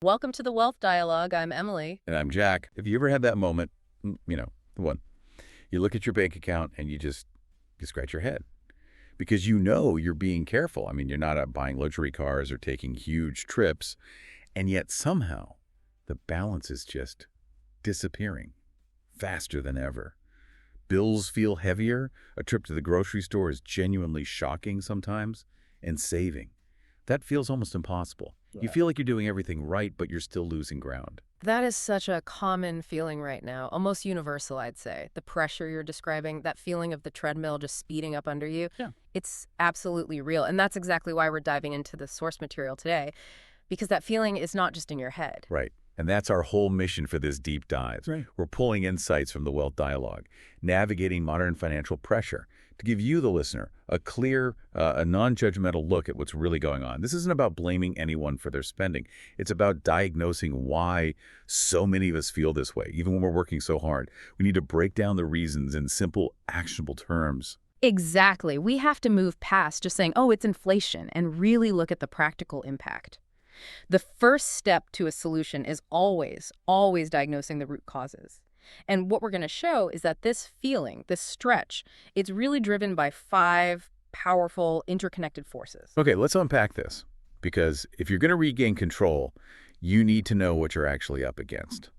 Welcome to the Wealth Dialogue. I'm Emily. And I'm Jack. Have you ever had that moment, the one, you look at your bank account and you scratch your head because you know you're being careful. I mean, you're not buying luxury cars or taking huge trips, and yet somehow the balance is just disappearing faster than ever. Bills feel heavier. A trip to the grocery store is genuinely shocking sometimes, and saving. That feels almost impossible. You feel like you're doing everything right, but you're still losing ground. That is such a common feeling right now, almost universal, I'd say. The pressure you're describing, that feeling of the treadmill just speeding up under you, Yeah. it's absolutely real. And that's exactly why we're diving into the source material today, because that feeling is not just in your head. Right. And that's our whole mission for this deep dive. Right. We're pulling insights from the Wealth Dialogue, navigating modern financial pressure to give you, the listener, a clear, a non-judgmental look at what's really going on. This isn't about blaming anyone for their spending. It's about diagnosing why so many of us feel this way, even when we're working so hard. We need to break down the reasons in simple, actionable terms. Exactly. We have to move past just saying, oh, it's inflation, and really look at the practical impact. The first step to a solution is always diagnosing the root causes. And what we're going to show is that this feeling, this stretch, it's really driven by 5 powerful interconnected forces. Okay, let's unpack this, because if you're going to regain control, you need to know what you're actually up against.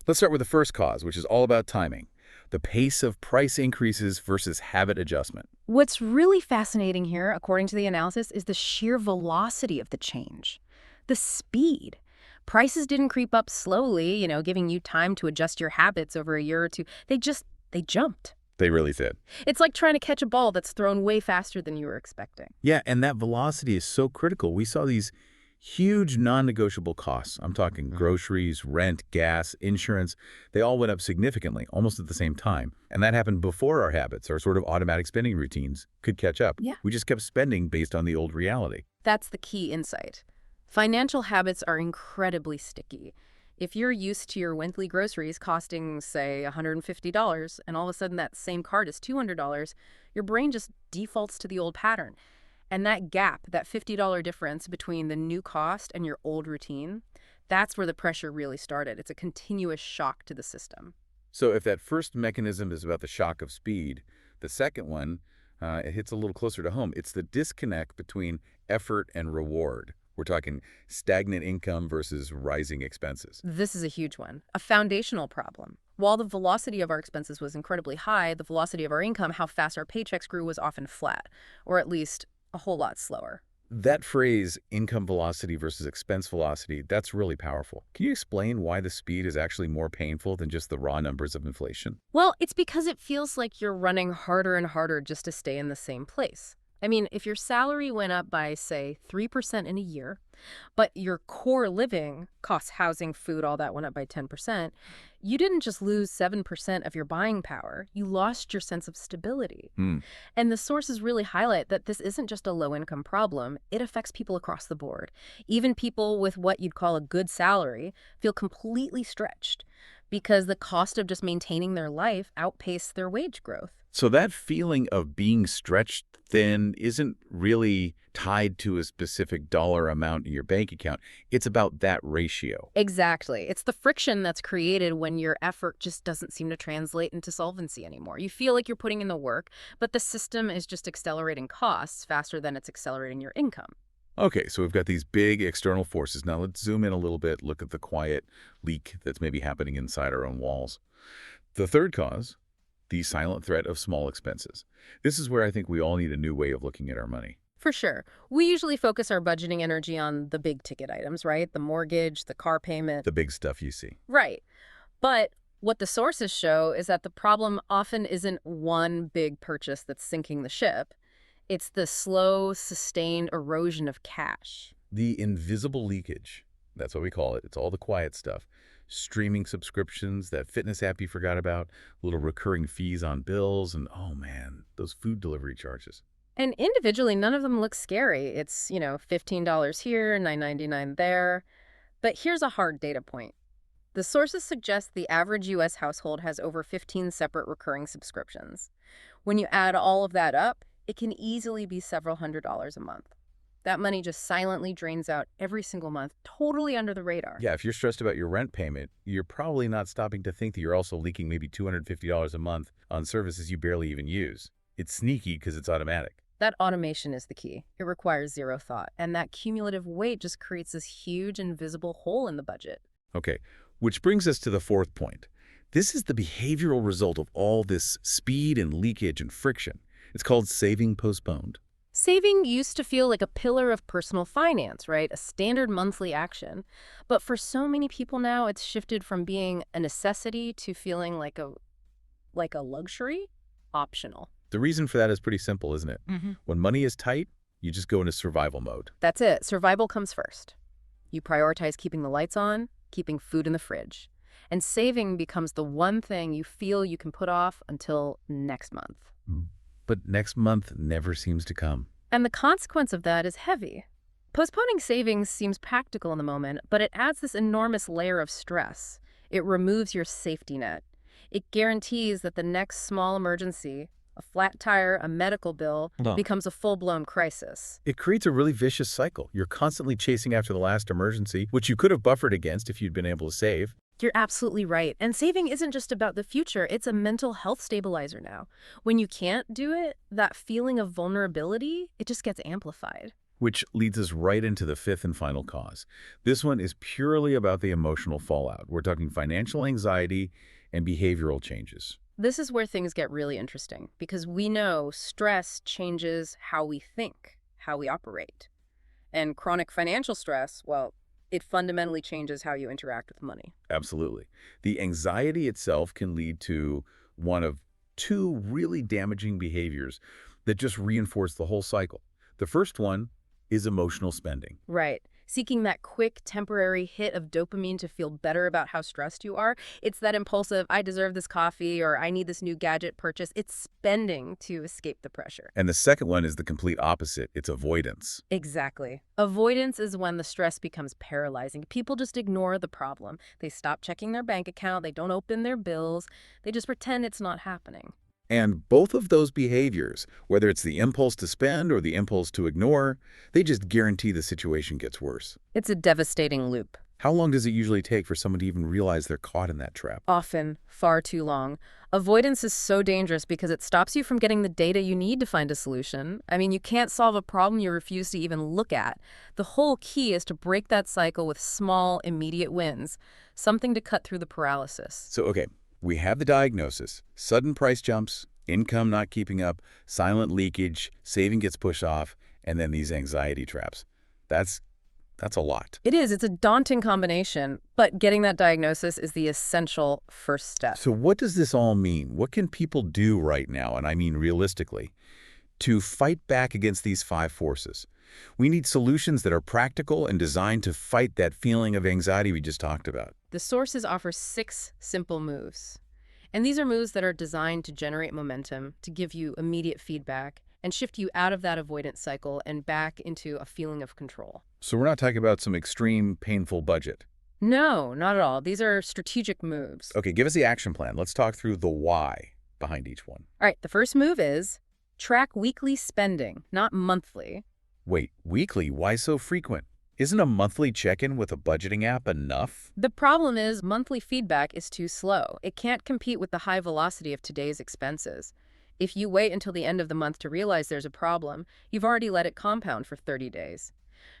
Let's start with the first cause, which is all about timing. The pace of price increases versus habit adjustment. What's really fascinating here, according to the analysis, is the sheer velocity of the change. The speed. Prices didn't creep up slowly, giving you time to adjust your habits over a year or two. They jumped. They really did. It's like trying to catch a ball that's thrown way faster than you were expecting. Yeah, and that velocity is so critical. We saw these huge non-negotiable costs. I'm talking groceries, rent, gas, insurance. They all went up significantly, almost at the same time. And that happened before our habits, our sort of automatic spending routines, could catch up. Yeah. We just kept spending based on the old reality. That's the key insight. Financial habits are incredibly sticky. If you're used to your monthly groceries costing, say, $150, and all of a sudden that same cart is $200, your brain just defaults to the old pattern. And that gap, that $50 difference between the new cost and your old routine, that's where the pressure really started. It's a continuous shock to the system. So if that first mechanism is about the shock of speed, the second one, it hits a little closer to home. It's the disconnect between effort and reward. We're talking stagnant income versus rising expenses. This is a huge one, a foundational problem. While the velocity of our expenses was incredibly high, the velocity of our income, how fast our paychecks grew, was often flat, or at least a whole lot slower. That phrase, income velocity versus expense velocity, that's really powerful. Can you explain why the speed is actually more painful than just the raw numbers of inflation? Well, it's because it feels like you're running harder and harder just to stay in the same place. I mean, if your salary went up by, say, 3% in a year, but your core living, costs, housing, food, all that went up by 10%, you didn't just lose 7% of your buying power, you lost your sense of stability. And the sources really highlight that this isn't just a low-income problem, it affects people across the board. Even people with what you'd call a good salary feel completely stretched because the cost of just maintaining their life outpaced their wage growth. So that feeling of being stretched thin isn't really tied to a specific dollar amount in your bank account. It's about that ratio. Exactly. It's the friction that's created when your effort just doesn't seem to translate into solvency anymore. You feel like you're putting in the work, but the system is just accelerating costs faster than it's accelerating your income. Okay, so we've got these big external forces. Now let's zoom in a little bit, look at the quiet leak that's maybe happening inside our own walls. The third cause, the silent threat of small expenses. This is where I think we all need a new way of looking at our money. For sure. We usually focus our budgeting energy on the big ticket items, right? The mortgage, the car payment. The big stuff you see. Right. But what the sources show is that the problem often isn't one big purchase that's sinking the ship. It's the slow, sustained erosion of cash. The invisible leakage. That's what we call it. It's all the quiet stuff. Streaming subscriptions, that fitness app you forgot about, little recurring fees on bills, and oh man, those food delivery charges. And individually, none of them look scary. It's, $15 here, $9.99 there. But here's a hard data point. The sources suggest the average U.S. household has over 15 separate recurring subscriptions. When you add all of that up, it can easily be several $100s a month. That money just silently drains out every single month, totally under the radar. Yeah, if you're stressed about your rent payment, you're probably not stopping to think that you're also leaking maybe $250 a month on services you barely even use. It's sneaky because it's automatic. That automation is the key. It requires zero thought, and that cumulative weight just creates this huge invisible hole in the budget. Okay, which brings us to the fourth point. This is the behavioral result of all this speed and leakage and friction. It's called saving postponed. Saving used to feel like a pillar of personal finance, right? A standard monthly action. But for so many people now, it's shifted from being a necessity to feeling like a luxury, optional. The reason for that is pretty simple, isn't it? Mm-hmm. When money is tight, you just go into survival mode. That's it. Survival comes first. You prioritize keeping the lights on, keeping food in the fridge. And saving becomes the one thing you feel you can put off until next month. But next month never seems to come. And the consequence of that is heavy. Postponing savings seems practical in the moment, but it adds this enormous layer of stress. It removes your safety net. It guarantees that the next small emergency, a flat tire, a medical bill, becomes a full-blown crisis. It creates a really vicious cycle. You're constantly chasing after the last emergency, which you could have buffered against if you'd been able to save. You're absolutely right. And saving isn't just about the future. It's a mental health stabilizer now. When you can't do it, that feeling of vulnerability, it just gets amplified. Which leads us right into the fifth and final cause. This one is purely about the emotional fallout. We're talking financial anxiety and behavioral changes. This is where things get really interesting because we know stress changes how we think, how we operate. And chronic financial stress, well, it fundamentally changes how you interact with money. Absolutely. The anxiety itself can lead to one of two really damaging behaviors that just reinforce the whole cycle. The first one is emotional spending. Right. Seeking that quick, temporary hit of dopamine to feel better about how stressed you are. It's that impulsive, I deserve this coffee, or I need this new gadget purchase. It's spending to escape the pressure. And the second one is the complete opposite. It's avoidance. Exactly. Avoidance is when the stress becomes paralyzing. People just ignore the problem. They stop checking their bank account. They don't open their bills. They just pretend it's not happening. And both of those behaviors, whether it's the impulse to spend or the impulse to ignore, they just guarantee the situation gets worse. It's a devastating loop. How long does it usually take for someone to even realize they're caught in that trap? Often, far too long. Avoidance is so dangerous because it stops you from getting the data you need to find a solution. I mean, you can't solve a problem you refuse to even look at. The whole key is to break that cycle with small, immediate wins, something to cut through the paralysis. So, okay, we have the diagnosis, sudden price jumps, income not keeping up, silent leakage, saving gets pushed off, and then these anxiety traps. That's a lot. It is. It's a daunting combination, but getting that diagnosis is the essential first step. So what does this all mean? What can people do right now, and I mean realistically, to fight back against these five forces? We need solutions that are practical and designed to fight that feeling of anxiety we just talked about. The sources offer 6 simple moves. And these are moves that are designed to generate momentum, to give you immediate feedback, and shift you out of that avoidance cycle and back into a feeling of control. So we're not talking about some extreme, painful budget. No, not at all. These are strategic moves. Okay, give us the action plan. Let's talk through the why behind each one. All right, the first move is track weekly spending, not monthly. Wait, weekly? Why so frequent? Isn't a monthly check-in with a budgeting app enough? The problem is monthly feedback is too slow. It can't compete with the high velocity of today's expenses. If you wait until the end of the month to realize there's a problem, you've already let it compound for 30 days.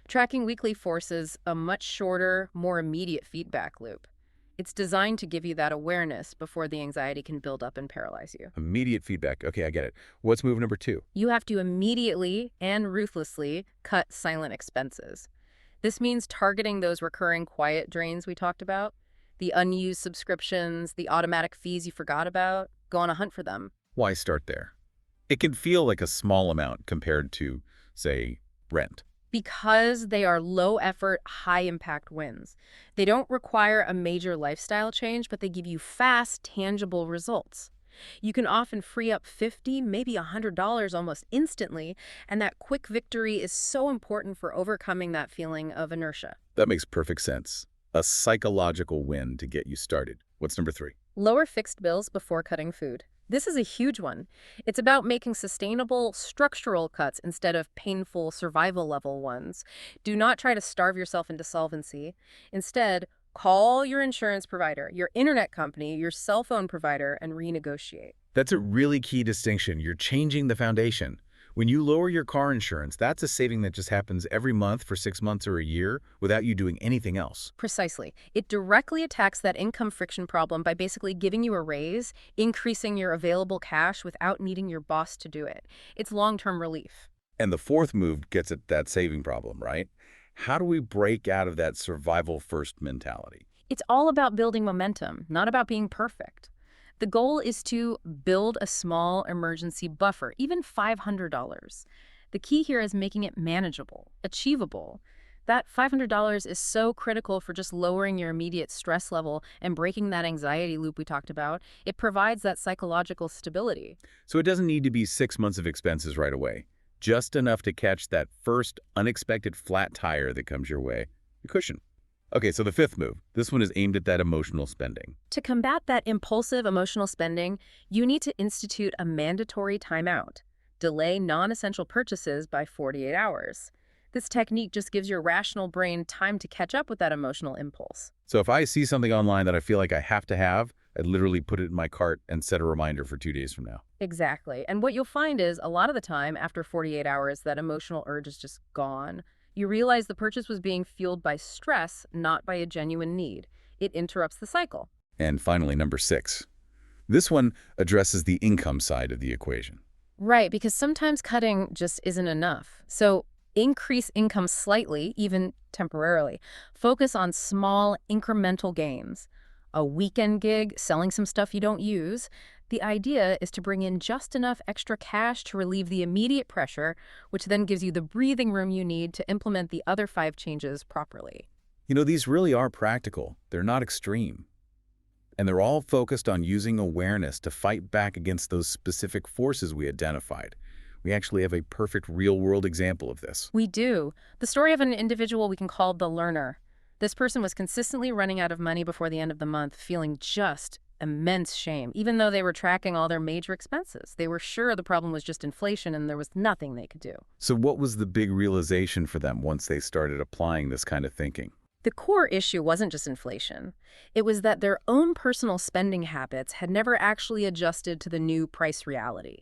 Tracking weekly forces a much shorter, more immediate feedback loop. It's designed to give you that awareness before the anxiety can build up and paralyze you. Immediate feedback. Okay, I get it. What's move number 2? You have to immediately and ruthlessly cut silent expenses. This means targeting those recurring quiet drains we talked about, the unused subscriptions, the automatic fees you forgot about. Go on a hunt for them. Why start there? It can feel like a small amount compared to, say, rent. Because they are low-effort, high-impact wins. They don't require a major lifestyle change, but they give you fast, tangible results. You can often free up $50, maybe $100 almost instantly, and that quick victory is so important for overcoming that feeling of inertia. That makes perfect sense. A psychological win to get you started. What's number 3? Lower fixed bills before cutting food. This is a huge one. It's about making sustainable structural cuts instead of painful survival level ones. Do not try to starve yourself into solvency. Instead, call your insurance provider, your internet company, your cell phone provider, and renegotiate. That's a really key distinction. You're changing the foundation. When you lower your car insurance, that's a saving that just happens every month for 6 months or a year without you doing anything else. Precisely. It directly attacks that income friction problem by basically giving you a raise, increasing your available cash without needing your boss to do it. It's long-term relief. And the fourth move gets at that saving problem, right? How do we break out of that survival first mentality? It's all about building momentum, not about being perfect. The goal is to build a small emergency buffer, even $500. The key here is making it manageable, achievable. That $500 is so critical for just lowering your immediate stress level and breaking that anxiety loop we talked about. It provides that psychological stability. So it doesn't need to be 6 months of expenses right away. Just enough to catch that first unexpected flat tire that comes your way. A cushion. Okay, so the fifth move. This one is aimed at that emotional spending. To combat that impulsive emotional spending, you need to institute a mandatory timeout. Delay non-essential purchases by 48 hours. This technique just gives your rational brain time to catch up with that emotional impulse. So if I see something online that I feel like I have to have, I literally put it in my cart and set a reminder for 2 days from now. Exactly. And what you'll find is a lot of the time, after 48 hours, that emotional urge is just gone. You realize the purchase was being fueled by stress, not by a genuine need. It interrupts the cycle. And finally, number 6. This one addresses the income side of the equation. Right, because sometimes cutting just isn't enough. So increase income slightly, even temporarily. Focus on small, incremental gains. A weekend gig, selling some stuff you don't use. The idea is to bring in just enough extra cash to relieve the immediate pressure, which then gives you the breathing room you need to implement the other 5 changes properly. You know, these really are practical. They're not extreme. And they're all focused on using awareness to fight back against those specific forces we identified. We actually have a perfect real-world example of this. We do. The story of an individual we can call the learner. This person was consistently running out of money before the end of the month, feeling just immense shame, even though they were tracking all their major expenses. They were sure the problem was just inflation and there was nothing they could do. So what was the big realization for them once they started applying this kind of thinking? The core issue wasn't just inflation. It was that their own personal spending habits had never actually adjusted to the new price reality.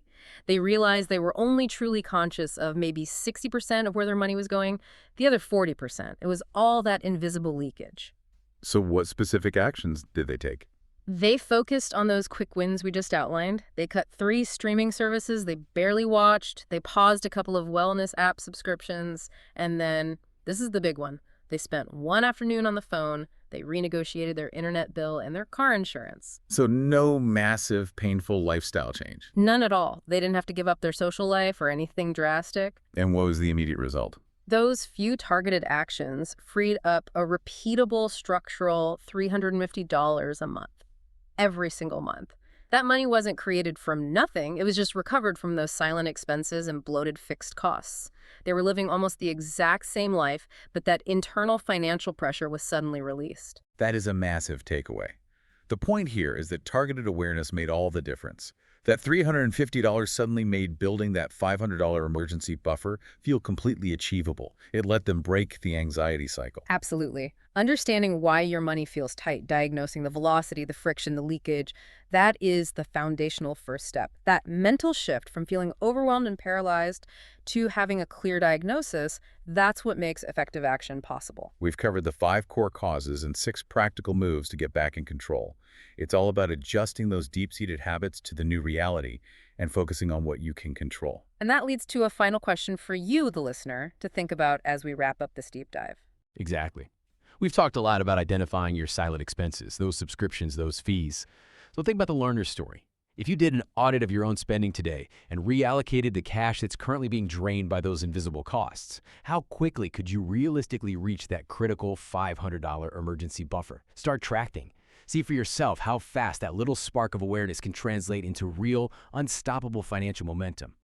They realized they were only truly conscious of maybe 60% of where their money was going, the other 40%. It was all that invisible leakage. So what specific actions did they take? They focused on those quick wins we just outlined. They cut 3 streaming services they barely watched. They paused a couple of wellness app subscriptions. And then, this is the big one. They spent one afternoon on the phone. They renegotiated their internet bill and their car insurance. So no massive, painful lifestyle change. None at all. They didn't have to give up their social life or anything drastic. And what was the immediate result? Those few targeted actions freed up a repeatable structural $350 a month. Every single month. That money wasn't created from nothing. It was just recovered from those silent expenses and bloated fixed costs. They were living almost the exact same life, but that internal financial pressure was suddenly released. That is a massive takeaway. The point here is that targeted awareness made all the difference. That $350 suddenly made building that $500 emergency buffer feel completely achievable. It let them break the anxiety cycle. Absolutely. Understanding why your money feels tight, diagnosing the velocity, the friction, the leakage, that is the foundational first step. That mental shift from feeling overwhelmed and paralyzed to having a clear diagnosis, that's what makes effective action possible. We've covered the 5 core causes and 6 practical moves to get back in control. It's all about adjusting those deep-seated habits to the new reality and focusing on what you can control. And that leads to a final question for you, the listener, to think about as we wrap up this deep dive. Exactly. We've talked a lot about identifying your silent expenses, those subscriptions, those fees. So think about the learner's story. If you did an audit of your own spending today and reallocated the cash that's currently being drained by those invisible costs, how quickly could you realistically reach that critical $500 emergency buffer? Start tracking. See for yourself how fast that little spark of awareness can translate into real, unstoppable financial momentum.